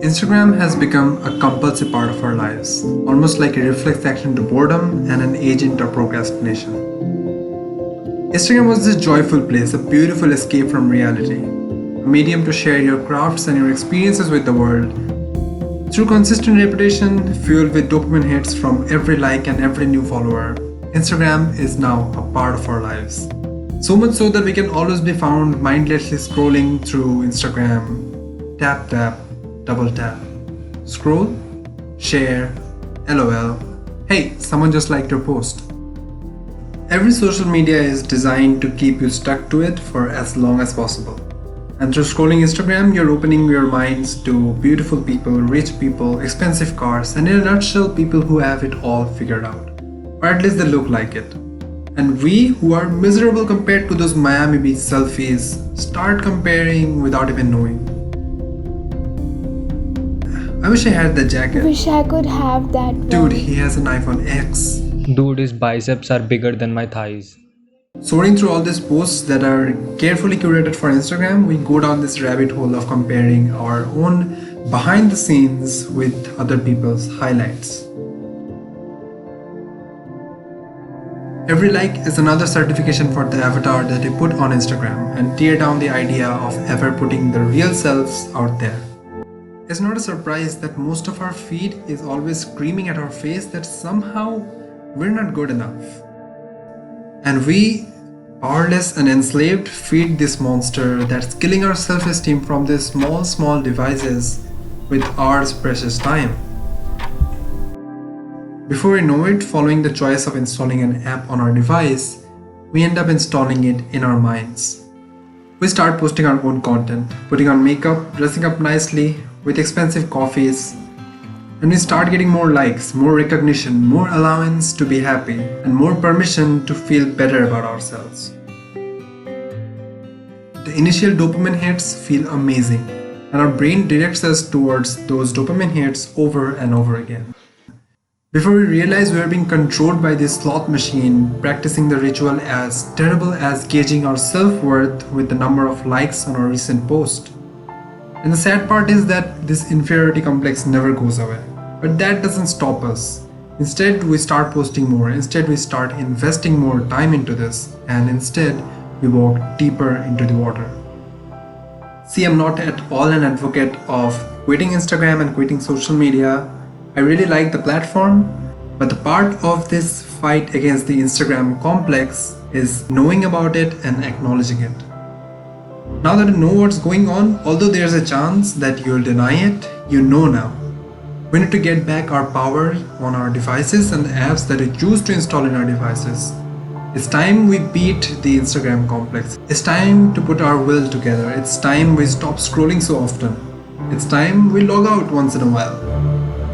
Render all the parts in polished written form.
Instagram has become a compulsive part of our lives, almost like a reflex action to boredom and an agent of procrastination. Instagram was this joyful place, a beautiful escape from reality, a medium to share your crafts and your experiences with the world. Through consistent repetition, fueled with dopamine hits from every like and every new follower, Instagram is now a part of our lives. So much so that we can always be found mindlessly scrolling through Instagram. Tap tap, double tap. Scroll, share, LOL. Hey, someone just liked your post. Every social media is designed to keep you stuck to it for as long as possible. And through scrolling Instagram, you're opening your minds to beautiful people, rich people, expensive cars, and in a nutshell, people who have it all figured out. Or at least they look like it. And we, who are miserable compared to those Miami Beach selfies, start comparing without even knowing. I wish I had that jacket. Wish I could have that. Dude, he has an iPhone X. Dude, his biceps are bigger than my thighs. Sorting through all these posts that are carefully curated for Instagram, we go down this rabbit hole of comparing our own behind the scenes with other people's highlights. Every like is another certification for the avatar that you put on Instagram and tear down the idea of ever putting the real selves out there. It's not a surprise that most of our feed is always screaming at our face that somehow we're not good enough. And we, powerless and enslaved, feed this monster that's killing our self-esteem from these small devices with ours precious time. Before we know it, following the choice of installing an app on our device, we end up installing it in our minds. We start posting our own content, putting on makeup, dressing up nicely, with expensive coffees, and we start getting more likes, more recognition, more allowance to be happy, and more permission to feel better about ourselves. The initial dopamine hits feel amazing, and our brain directs us towards those dopamine hits over and over again. Before we realize we are being controlled by this sloth machine, practicing the ritual as terrible as gauging our self-worth with the number of likes on our recent post. And the sad part is that this inferiority complex never goes away. But that doesn't stop us. Instead, we start posting more. Instead, we start investing more time into this. And instead, we walk deeper into the water. See, I'm not at all an advocate of quitting Instagram and quitting social media. I really like the platform. But the part of this fight against the Instagram complex is knowing about it and acknowledging it. Now that you know what's going on, although there's a chance that you'll deny it, you know now. We need to get back our power on our devices and the apps that we choose to install in our devices. It's time we beat the Instagram complex. It's time to put our will together. It's time we stop scrolling so often. It's time we log out once in a while.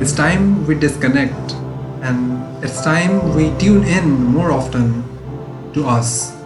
It's time we disconnect. And it's time we tune in more often to us.